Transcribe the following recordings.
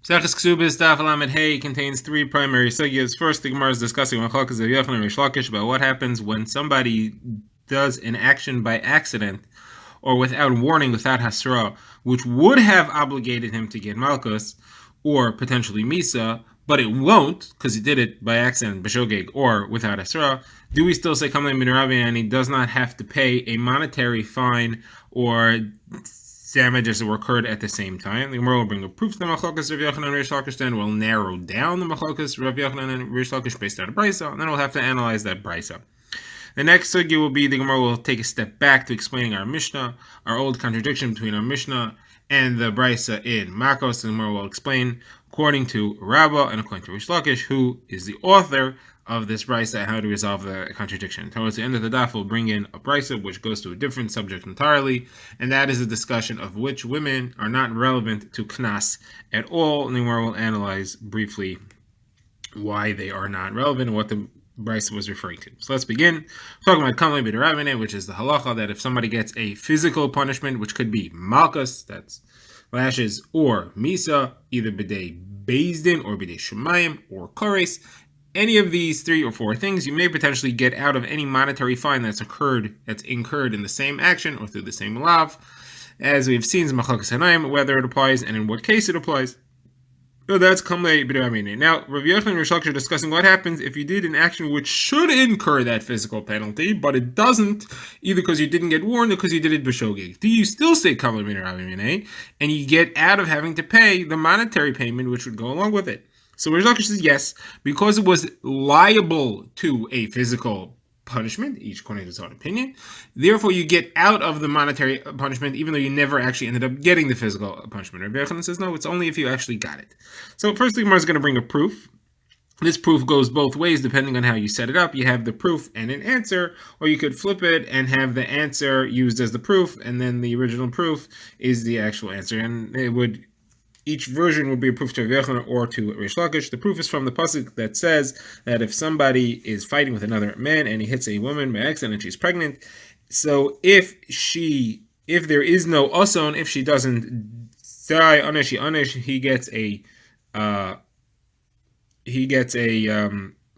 Kesubos Daf contains three primary sugyas. First, the Gemara is discussing Machlokes of Yochanan and Rish Lakish about what happens when somebody does an action by accident or without warning, without hasra, which would have obligated him to get malchus or potentially misa, but it won't because he did it by accident, b'shogeg, or without hasra. Do we still say kamei midirabi and he does not have to pay a monetary fine or damages that were occurred at the same time? The Gemara will bring a proof to the Machlokes Rav Yochanan and Rish Lakish. Then we'll narrow down the Machlokes Rav Yochanan and Rish Lakish based on a brisa, and then we'll have to analyze that brisa. The next sugya will be the Gemara will take a step back to explaining our Mishnah, our old contradiction between our Mishnah and the brisa in Makos. The Gemara will explain according to Rabbah and according to Rish Lakish, who is the author of this brisa, how to resolve the contradiction. Towards the end of the daf, we'll bring in a brisa which goes to a different subject entirely, and that is a discussion of which women are not relevant to knas at all, and then we'll analyze briefly why they are not relevant and what the brisa was referring to. So let's begin. We're talking about kamei b'derabbanan, which is the halacha that if somebody gets a physical punishment, which could be malchus, that's lashes, or misa, either b'dei bezdin or b'dei shemayim or kores, any of these 3 or 4 things, you may potentially get out of any monetary fine that's incurred in the same action or through the same lav, as we've seen in Machlokes Hanaim, whether it applies and in what case it applies. So that's kamei b'derabbanan. Now, Rav Yochanan and Rish Lakish are discussing what happens if you did an action which should incur that physical penalty, but it doesn't, either because you didn't get warned or because you did it b'shogeg. Do you still say kamei b'derabbanan, and you get out of having to pay the monetary payment which would go along with it? So Rish Lakish says yes, because it was liable to a physical punishment, each according to his own opinion. Therefore, you get out of the monetary punishment, even though you never actually ended up getting the physical punishment. Rabbi Yochanan says no, it's only if you actually got it. So first, the Gemara is going to bring a proof. This proof goes both ways depending on how you set it up. You have the proof and an answer, or you could flip it and have the answer used as the proof, and then the original proof is the actual answer. And each version would be a proof to Rav Yochanan or to Rish Lakish. The proof is from the pasuk that says that if somebody is fighting with another man and he hits a woman by accident and she's pregnant, so if there is no ason, if she doesn't die anish, he gets a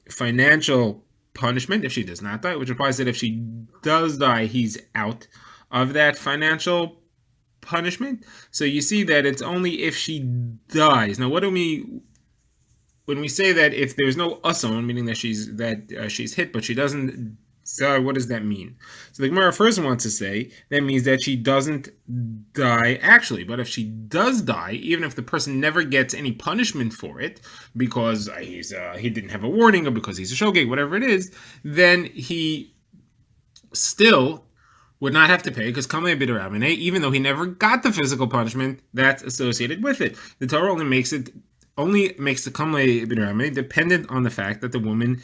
financial punishment if she does not die, which implies that if she does die, he's out of that financial punishment. So you see that it's only if she dies. Now, when we say that if there's no ason, meaning that she's hit but she doesn't die, what does that mean? So the Gemara first wants to say that means that she doesn't die actually. But if she does die, even if the person never gets any punishment for it because he didn't have a warning or because he's a shogeg, whatever it is, then he still would not have to pay because kamei b'derabbanan, even though he never got the physical punishment that's associated with it. The Torah only makes the kamei b'derabbanan dependent on the fact that the woman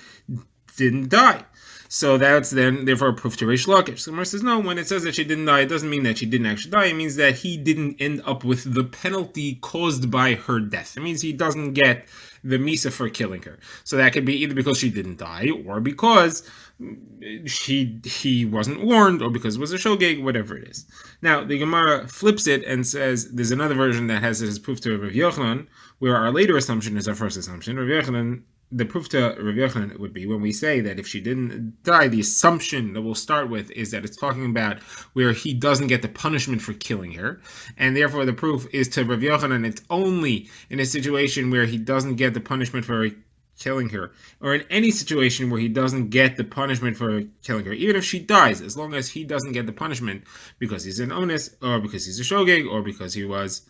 didn't die. So that's then therefore a proof to Rish Lakish. So Gemara says no, when it says that she didn't die, it doesn't mean that she didn't actually die. It means that he didn't end up with the penalty caused by her death. It means he doesn't get the misa for killing her. So that could be either because she didn't die or because he wasn't warned or because it was a shogeg, whatever it is. Now the Gemara flips it and says there's another version that has it as proof to Rav Yochanan, where our later assumption is our first assumption. The proof to Rav Yochanan would be when we say that if she didn't die, the assumption that we'll start with is that it's talking about where he doesn't get the punishment for killing her, and therefore the proof is to Rav Yochanan it's only in a situation where he doesn't get the punishment for killing her, or in any situation where he doesn't get the punishment for killing her, even if she dies, as long as he doesn't get the punishment because he's an onus, or because he's a shogeg, or because he was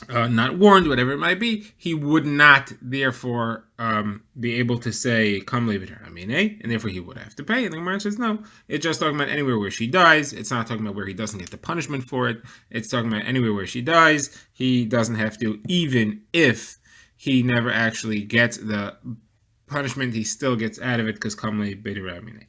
not warned, whatever it might be, he would not therefore be able to say kamei b'derabbanan, and therefore he would have to pay. And the Gemara says no, it's just talking about anywhere where she dies. It's not talking about where he doesn't get the punishment for it. It's talking about anywhere where she dies, he doesn't have to, even if he never actually gets the punishment, he still gets out of it because kamei b'derabbanan.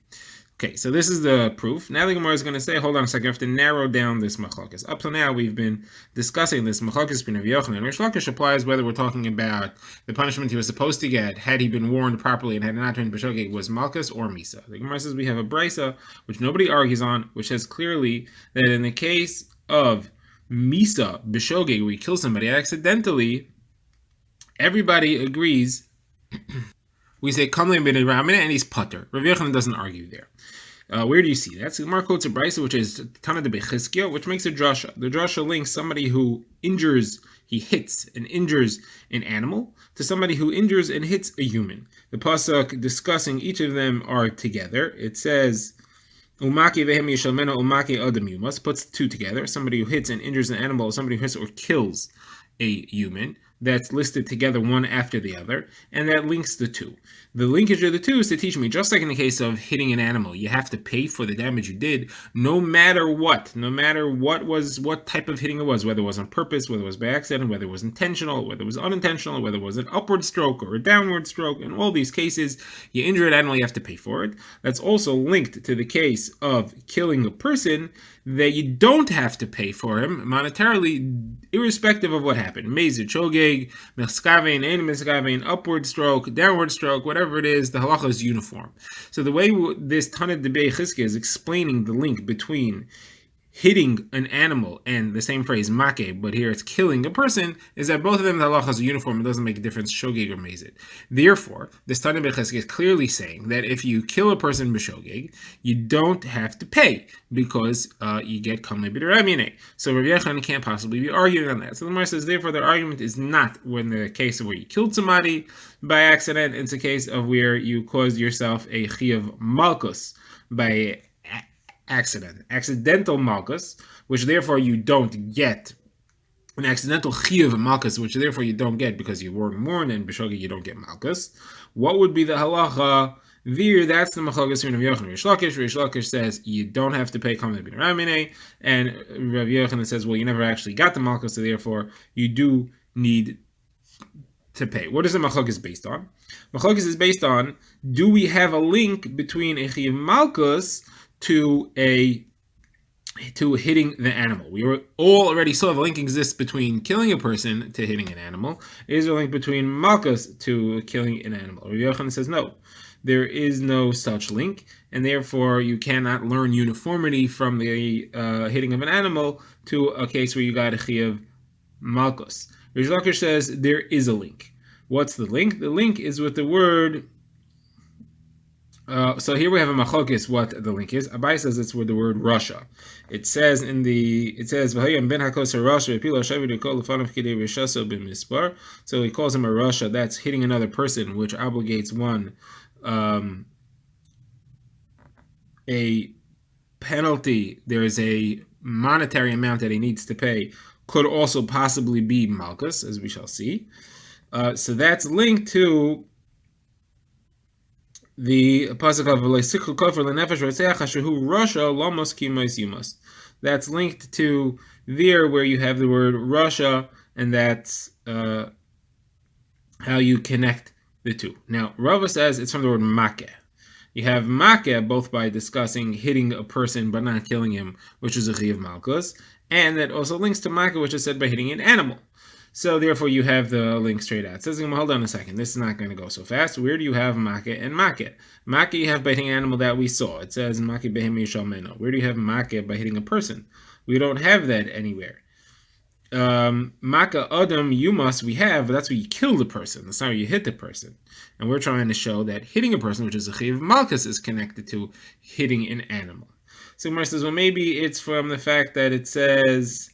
Okay, so this is the proof. Now the Gemara is going to say, hold on a second, you have to narrow down this machlokes. Up till now, we've been discussing this machlokes between Rav Yochanan and Rish Lakish applies whether we're talking about the punishment he was supposed to get had he been warned properly and had not been b'shogeg was malchus or misa. The Gemara says we have a brisa, which nobody argues on, which says clearly that in the case of misa b'shogeg, where you kill somebody accidentally, Everybody agrees. We say Kamle bin Ramina and he's putter. Rav Yochanan doesn't argue there. Where do you see that? So the Gemara quotes a brisa, which is Tana de Bechizkiah, which makes a drasha. The drasha links somebody who he hits and injures an animal to somebody who injures and hits a human. The pasuk discussing each of them are together. It says Umaki vehem yishalmena umaki adam yumas, puts the two together. Somebody who hits and injures an animal, somebody who hits or kills a human. That's listed together one after the other, and that links the two. The linkage of the two is to teach me, just like in the case of hitting an animal, you have to pay for the damage you did, no matter what type of hitting it was, whether it was on purpose, whether it was by accident, whether it was intentional, whether it was unintentional, whether it was an upward stroke or a downward stroke. In all these cases, you injure an animal, you have to pay for it. That's also linked to the case of killing a person, that you don't have to pay for him monetarily, irrespective of what happened. Mezid, shogeg, meskavein, ein meskavein, upward stroke, downward stroke, whatever it is, the halacha is uniform. So the way this Tanit de Bechizkiah is explaining the link between hitting an animal and the same phrase make, but here it's killing a person, is that both of them the halacha is uniform. It doesn't make a difference shogeg or mezid. Therefore, this Tanit de Bechizkiah is clearly saying that if you kill a person b'shogeg, you don't have to pay because you get kamei b'deramine. So Rabbi Yochanan can't possibly be arguing on that. So the Gemara says, therefore, their argument is not when the case of where you killed somebody by accident. It's a case of where you caused yourself a chiyuv malkus by accidental malchus, which therefore you don't get, an accidental chiyuv malchus, which therefore you don't get because you weren't warned, and b'shogeg you don't get malchus. What would be the halacha? That's the machagas between Rav Yochanan and Rish Lakish. Rish Lakish says you don't have to pay kamei b'deramine, and Rav Yochanan says, well, you never actually got the malchus, so therefore you do need to pay. What is the machagas based on? Machagas is based on, do we have a link between a chiyuv malchus to hitting the animal? We all already saw the link exists between killing a person to hitting an animal. Is there a link between malchus to killing an animal? Rav Yochanan says no. There is no such link, and therefore you cannot learn uniformity from the hitting of an animal to a case where you got a chiyuv malchus. Rish Lakish says there is a link. What's the link? The link is with the word. So here we have a machokis what the link is. Abai says it's with the word Russia. It says so he calls him a Russia. That's hitting another person, which obligates one a penalty. There is a monetary amount that he needs to pay. Could also possibly be malchus, as we shall see. So that's linked to the pasuk of Leisikhu Kofar Lenefesh Rotzeach Hashehu Rasha Lamos Kimais Yumas. That's linked to there where you have the word Rasha, and that's how you connect the two. Now, Rava says it's from the word Makeh. You have Makeh both by discussing hitting a person but not killing him, which is a chiyuv malchus, and that also links to Makeh, which is said by hitting an animal. So therefore, you have the link straight out. It says, hold on a second. This is not going to go so fast. Where do you have Makeh and Makeh? Makeh you have by hitting an animal that we saw. It says Makeh behem yishal meno. Where do you have Makeh by hitting a person? We don't have that anywhere. Makeh adam yumas we have, but that's where you kill the person. That's not where you hit the person. And we're trying to show that hitting a person, which is a chiyuv malchus, is connected to hitting an animal. So Gemara says, well, maybe it's from the fact that it says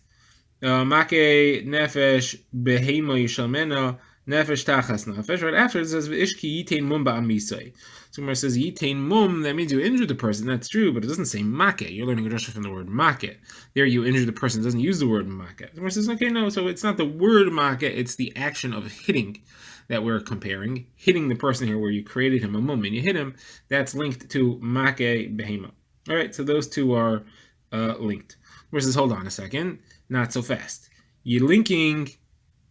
Make nefesh behemo yishalmena nefesh tachas nefesh. Right after it says v'ishki yitain mum ba'amisay. So Gemara says yitain mum. That means you injured the person. That's true, but it doesn't say make. You're learning a drasha from the word make. There, you injured the person. It doesn't use the word make. So Gemara says, okay, no. So it's not the word make. It's the action of hitting that we're comparing. Hitting the person here, where you created him a mum and you hit him. That's linked to make behemo. All right. So those two are linked. Gemara says, hold on a second. Not so fast. You're linking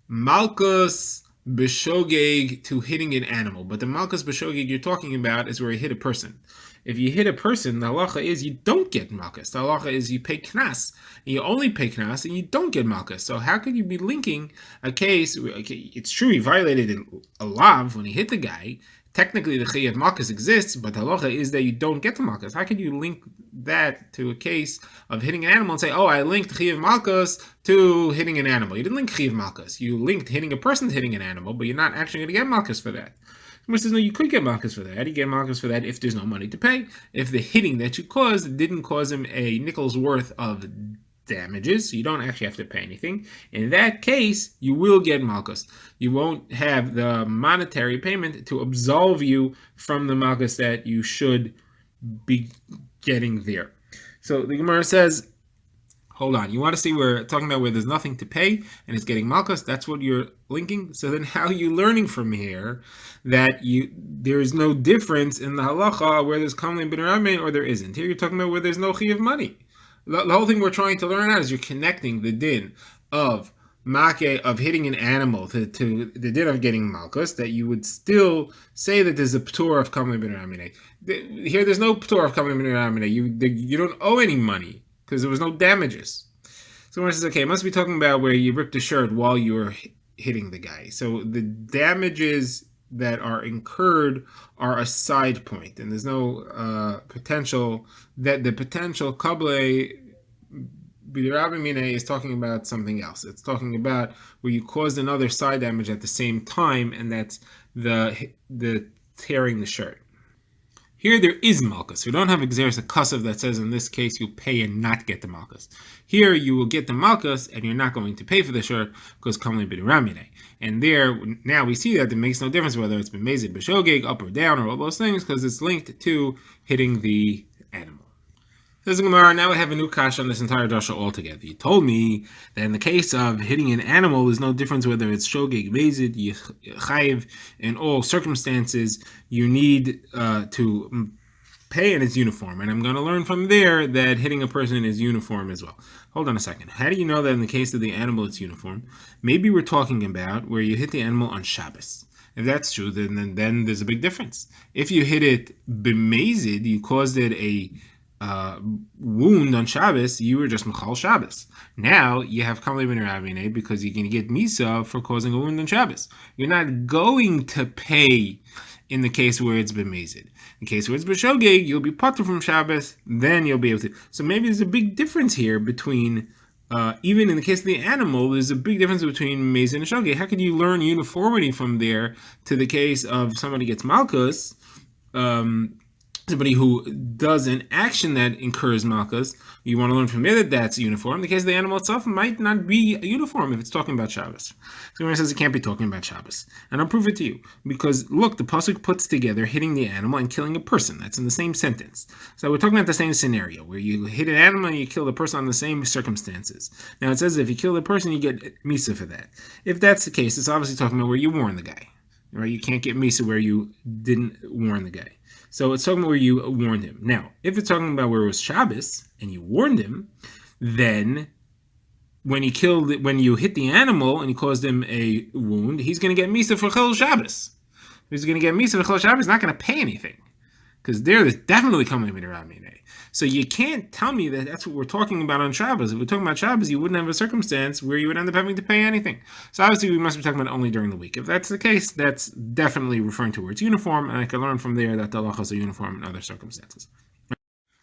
malchus b'shogeg to hitting an animal, but the malchus b'shogeg you're talking about is where you hit a person. If you hit a person, the halacha is you don't get malchus. The halacha is you pay knas, and you only pay knas, and you don't get malchus. So how could you be linking a case? Okay, it's true he violated a lav when he hit the guy. technically the chiyuv malchus exists, but the halacha is that you don't get the malchus. How can you link that to a case of hitting an animal and say, oh, I linked chiyuv malchus to hitting an animal? You didn't link chiyuv malchus. You linked hitting a person to hitting an animal, but you're not actually going to get malchus for that. Which says, no, you could get malchus for that. How do you get malchus for that if there's no money to pay? If the hitting that you caused didn't cause him a nickel's worth of damages, so you don't actually have to pay anything. In that case, you will get malchus. You won't have the monetary payment to absolve you from the malchus that you should be getting there. So the Gemara says, hold on, you want to see we're talking about where there's nothing to pay and it's getting malchus? That's what you're linking? So then how are you learning from here that there is no difference in the halacha where there's kamlin ben ramin or there isn't? Here you're talking about where there's no chiyuv money. The whole thing we're trying to learn out is you're connecting the din of make of hitting an animal to the din of getting malchus, that you would still say that there's a p'tur of kamlin ben ramin. Here there's no p'tur of kamlin ben ramin. You don't owe any money because there was no damages. So when it says, okay, it must be talking about where you ripped a shirt while you were hitting the guy. So the damages that are incurred are a side point, and there's no potential that the potential kable b'dirabimine is talking about something else. It's talking about where you caused another side damage at the same time, and that's the tearing the shirt. Here there is malchus. We don't have exeris akasav that says in this case you pay and not get the malchus. Here you will get the malchus and you're not going to pay for the shirt because kamli b'diramine. And there now we see that it makes no difference whether it's been mezid b'shogeg, up or down, or all those things, because it's linked to hitting the animal. Says the Gemara, now I have a new kasha on this entire drasha altogether. You told me that in the case of hitting an animal, there's no difference whether it's shogeg, mezid, chayiv. In all circumstances, you need to pay and it's uniform. And I'm going to learn from there that hitting a person is uniform as well. Hold on a second. How do you know that in the case of the animal it's uniform? Maybe we're talking about where you hit the animal on Shabbos. If that's true, then there's a big difference. If you hit it b'mezid, you caused it a wound on Shabbos, you were just Mechal Shabbos. Now you have Kamli ben Ravine because you're going to get Misa for causing a wound on Shabbos. You're not going to pay in the case where it's b'mezid. In the case where it's b'shogeg, you'll be patur from Shabbos, then you'll be able to. So maybe there's a big difference here between, even in the case of the animal, there's a big difference between mezid and shogeg. How could you learn uniformity from there to the case of somebody gets malchus, somebody who does an action that incurs malchus? You want to learn from there that that's uniform. The case of the animal itself might not be uniform if it's talking about Shabbos. So when it says it can't be talking about Shabbos, and I'll prove it to you, because look, the pasuk puts together hitting the animal and killing a person. That's in the same sentence. So we're talking about the same scenario where you hit an animal and you kill the person on the same circumstances. Now it says if you kill the person, you get misa for that. If that's the case, it's obviously talking about where you warn the guy. Right? You can't get misa where you didn't warn the guy. So it's talking about where you warned him. Now, if it's talking about where it was Shabbos and you warned him, then when you hit the animal and you caused him a wound, he's going to get misa for Chol Shabbos. He's going to get misa for Chol Shabbos. He's not going to pay anything because there's definitely coming to around me. So you can't tell me that that's what we're talking about on Shabbos. If we're talking about Shabbos, you wouldn't have a circumstance where you would end up having to pay anything. So obviously we must be talking about only during the week. If that's the case, that's definitely referring to where it's uniform, and I can learn from there that the halachas are uniform in other circumstances.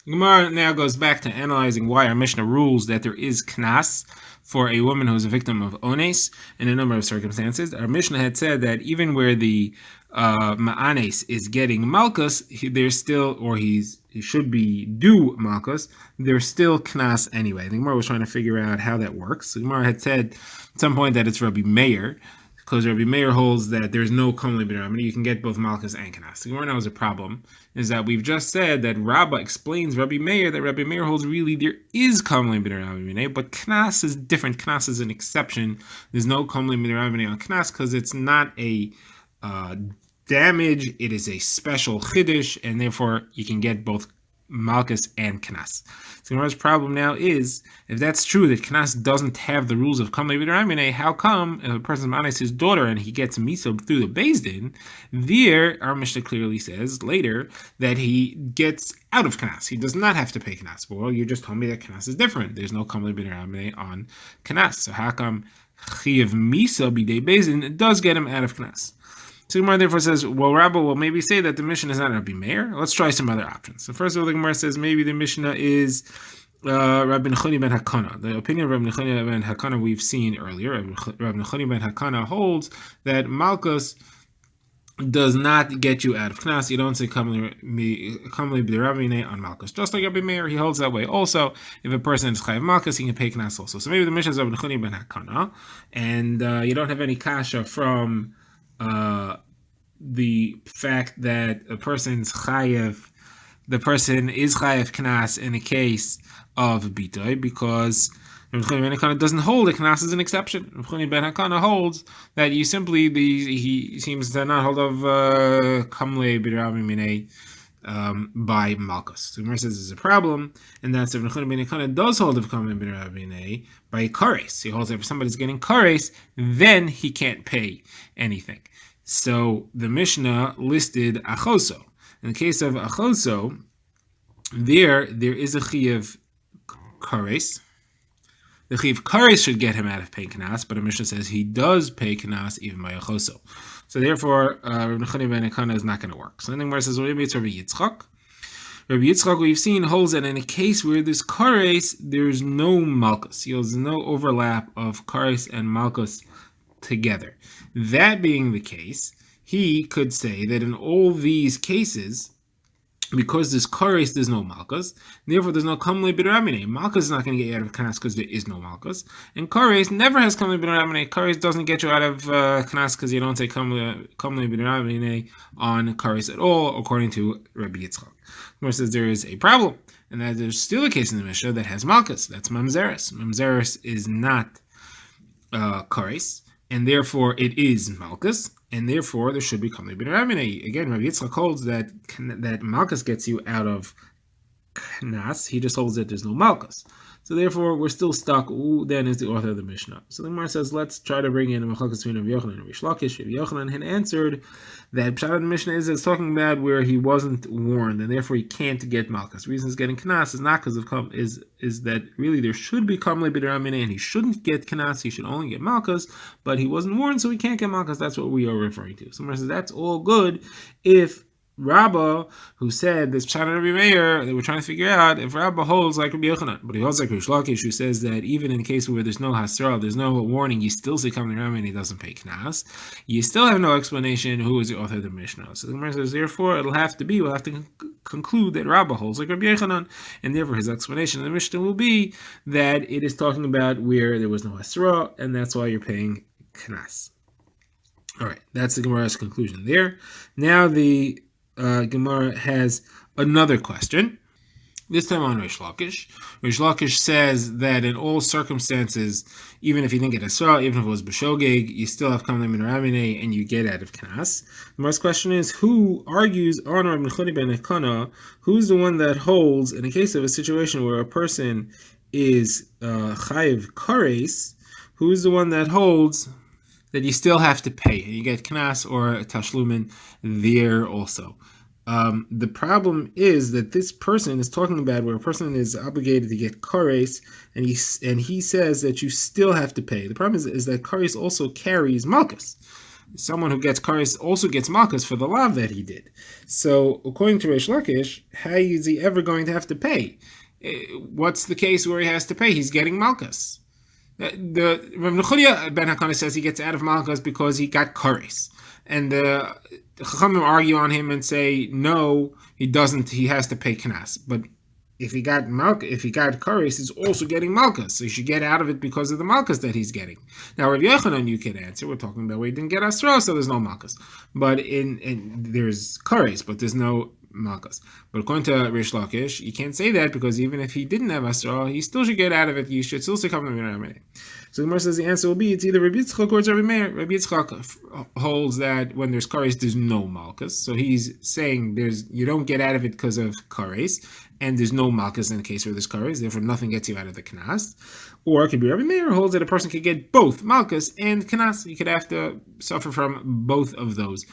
Gemara now goes back to analyzing why our Mishnah rules that there is knas for a woman who is a victim of ones in a number of circumstances. Our Mishnah had said that even where the ma'anes is getting malchus, there's still, or he should be due malchus, there's still knas anyway. I think Gemara was trying to figure out how that works. So Gemara had said at some point that it's Rabbi Meir, because Rabbi Meir holds that there's no kamli b'diramine, you can get both malchus and knas. The Gemara knows a problem is that we've just said that Rabbah explains Rabbi Meir that Rabbi Meir holds really there is kamli b'diramine, but knas is different. Knas is an exception. There's no kamli b'diramine on knas because it's not a damage. It is a special chiddush, and therefore you can get both malchus and knas. So Gemara's problem now is, if that's true that knas doesn't have the rules of kamli b'diramine, how come if a person's manis his daughter and he gets miso through the beis din, there our Mishnah clearly says later that he gets out of knas. He does not have to pay knas. Well, you just told me that knas is different. There's no kamli b'diramine on knas. So how come chiyav misa b'dei beis din does get him out of knas? So Gemara therefore says, well, Rabbi will maybe say that the Mishnah is not Rabbi Meir. Let's try some other options. So first of all, the Gemara says maybe the Mishnah is Rabbi Nechoni ben Hakana. The opinion of Rabbi Nechoni ben Hakana we've seen earlier. Rabbi Nechoni ben Hakana holds that Malchus does not get you out of Knas. You don't say Kamli b'Ravine on Malchus. Just like Rabbi Meir, he holds that way. Also, if a person is Chayav Malchus, he can pay Knas also. So maybe the Mishnah is Rabbi Nechoni ben Hakana, and you don't have any kasha from the fact that a person's Chayav, the person is Chayav Knas in a case of Bitoy, because Rabbi Nechoni ben Hakana doesn't hold that Knas is an exception. Rabbi Nechoni ben Hakana holds that you simply, he seems to not hold of Kamle b'Ravi Minei by Malchus. So Gemara says there's a problem, and that's if Rabbi Nechoni ben Hakana does hold of Kamle b'Ravi Minei by Kares. He holds that if somebody's getting Kares, then he can't pay anything. So the Mishnah listed Achoso. In the case of Achoso, there is a Chiyav Kares. The Chiv Kares should get him out of paying Knas, but the Mishnah says he does pay Knas even by Achoso. So therefore, Rabbi Nechoni ben Hakana is not going to work. So then the Gemara says, well, maybe it's Rabbi Yitzchak. Rabbi Yitzchak, we've seen, holds that in a case where there's Kares, there's no Malchus. There's no overlap of Kares and Malchus together. That being the case, he could say that in all these cases, because there's Kares, there's no Malchus, therefore there's no Kamle b'Ramine. Malchus is not going to get you out of Knas because there is no Malchus. And Kares never has Kamle b'Ramine. Kares doesn't get you out of Knas because you don't say Kamle b'Ramine on Kares at all, according to Rabbi Yitzchak. Gemara says there is a problem, and that there's still a case in the Mishnah that has Malchus. That's Mamzeres. Mamzeres is not Kares, and therefore it is Malchus. And therefore, there should be Kamle b'Ramine. Again, Rabbi Yitzchak holds that Malchus gets you out of Knas. He just holds that there's no Malchus. So therefore, we're still stuck. Who then is the author of the Mishnah? So the Gemara says, let's try to bring in a Machlokes between Rabbi Yochanan and Rish Lakish. Rabbi Yochanan had answered that Pshat of the Mishnah is talking about where he wasn't warned, and therefore he can't get Malchus. The reason he's getting Knas is not because of is that really there should be Kamle b'Ramine, and he shouldn't get Knas. He should only get Malchus, but he wasn't warned, so he can't get Malchus. That's what we are referring to. So the Gemara says that's all good if Rabbah, who said this Pshat Rabbi Meir, they were trying to figure out if Rabbah holds like Rabbi Yochanan, but he holds like Rish Lakish, who says that even in case where there's no hasra, there's no warning, you still say Kamle b'Ramine and he doesn't pay Knas. You still have no explanation who is the author of the Mishnah. So the Gemara says, therefore, we'll have to conclude that Rabbah holds like Rabbi Yochanan, and therefore his explanation of the Mishnah will be that it is talking about where there was no hasra, and that's why you're paying Knas. All right, that's the Gemara's conclusion there. Now the Gemara has another question, this time on Rish Lakish. Rish Lakish says that in all circumstances, even if you didn't get Asra, even if it was B'Shogeg, you still have Kamle b'Ramine and you get out of Knas. The first question is, who argues on Rabbi Nechoni ben Hakana? Who's the one that holds, in a case of a situation where a person is Chayiv Kares, who's the one that holds that you still have to pay, and you get Knas or Tashlumin there also. The problem is that this person is talking about where a person is obligated to get Kares, and he says that you still have to pay. The problem is that Kares also carries Malchus. Someone who gets Kares also gets Malchus for the lav that he did. So according to Rish Lakish, how is he ever going to have to pay? What's the case where he has to pay? He's getting Malchus. The Rav Nechoni ben Hakana says he gets out of Malchus because he got Kares, and the Chachamim argue on him and say no, he doesn't. He has to pay Knas. But if he got Kares, he's also getting Malchus, so he should get out of it because of the Malchus that he's getting. Now Rav Yochanan, you can answer. We're talking about where he didn't get Asra, so there's no Malchus. But in there's Kares, but there's no Malchus. But according to Rish Lakish, you can't say that because even if he didn't have Asra, he still should get out of it. You should still say Kamle b'Ramine. So the Gemara says the answer will be it's either Rabbi Yitzchak or it's Rabbi Meir. Rabbi Yitzchak holds that when there's Kares, there's no Malchus. So he's saying you don't get out of it because of Kares, and there's no Malchus in the case where there's Kares, therefore nothing gets you out of the Knas. Or it could be Rabbi Meir holds that a person could get both Malchus and Knas. You could have to suffer from both of those.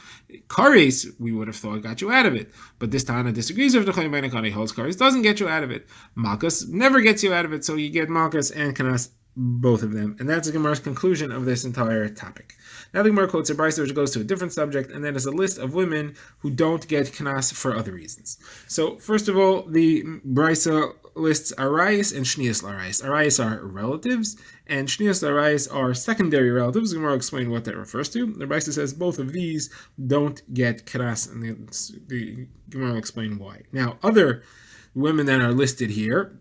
Kares, we would have thought, got you out of it. But this Tana disagrees with the Chaim He holds Kares doesn't get you out of it. Malchus never gets you out of it, so you get Malchus and Knas both of them. And that's the Gemara's conclusion of this entire topic. Now the Gemara quotes a brisa which goes to a different subject, and that is a list of women who don't get knas for other reasons. So first of all, the brisa lists arayis and shnias l'arayis. Arayis are relatives, and shnias l'arayis are secondary relatives. The Gemara will explain what that refers to. The brisa says both of these don't get knas, and the Gemara will explain why. Now, other women that are listed here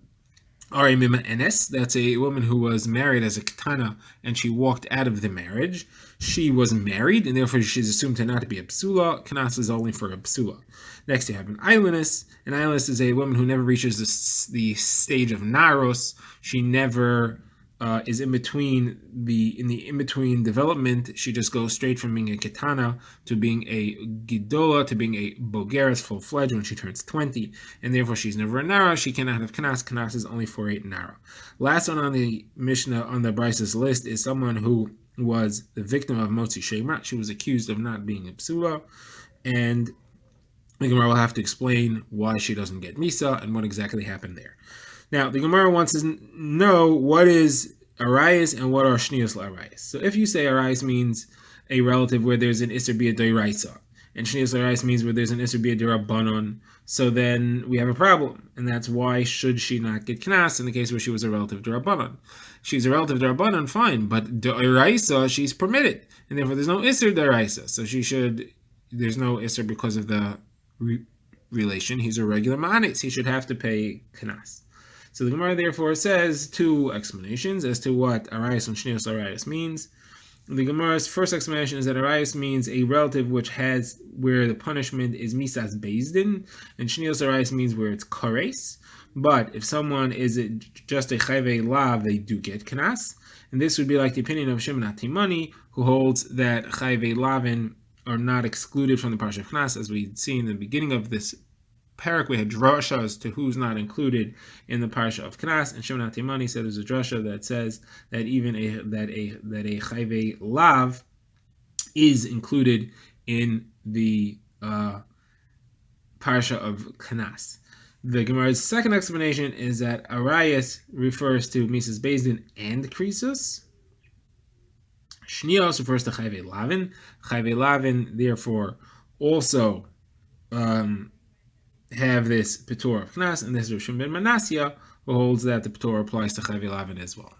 are a mima enes. That's a woman who was married as a ketana and she walked out of the marriage. She was married and therefore she's assumed to not be a psula. Knas is only for a psula. Next you have an ailenis. An ailenis is a woman who never reaches the stage of naros. She never is in between development. She just goes straight from being a ketana to being a gidola to being a bogeres, full-fledged, when she turns 20, and therefore she's never a nara. She cannot have knas. Knas is only for a nara. Last one on the Mishnah on the Brisa's list is someone who was the victim of motzi shemra. She was accused of not being a psula, and the Gemara will have to explain why she doesn't get misa and what exactly happened there. Now, the Gemara wants to know what is arayis and what are shnius l'arayis. So if you say arayis means a relative where there's an iser bia d'oraisa, and shnius l'arayis means where there's an iser bia d'rabbanon, so then we have a problem. And that's why should she not get knas in the case where she was a relative d'rabbanon. She's a relative d'rabbanon, fine, but d'oraisa, she's permitted. And therefore there's no iser d'oraisa. So there's no iser because of the relation. He's a regular manis. He should have to pay knas. So the Gemara therefore says two explanations as to what arayis and shnius arayis means. The Gemara's first explanation is that arayis means a relative where the punishment is misas bezdin, and shnius arayis means where it's kares. But if someone is just a chayvei lav, they do get knas, and this would be like the opinion of Shimon HaTimani, who holds that chayvei lavin are not excluded from the parsha of knas, as we see in the beginning of this parak. We had drashas to who's not included in the parsha of knas, and Shimon HaTimani said there's a drasha that says that even a chayvei lav is included in the parsha of knas. The Gemara's second explanation is that arayis refers to misas bezdin and krisus. Shnios refers to chayvei lavin. Chayvei lavin therefore also have this Petor of Knas, and this is Rishon ben Manasseh, who holds that the Petor applies to Chayvei Lavin as well.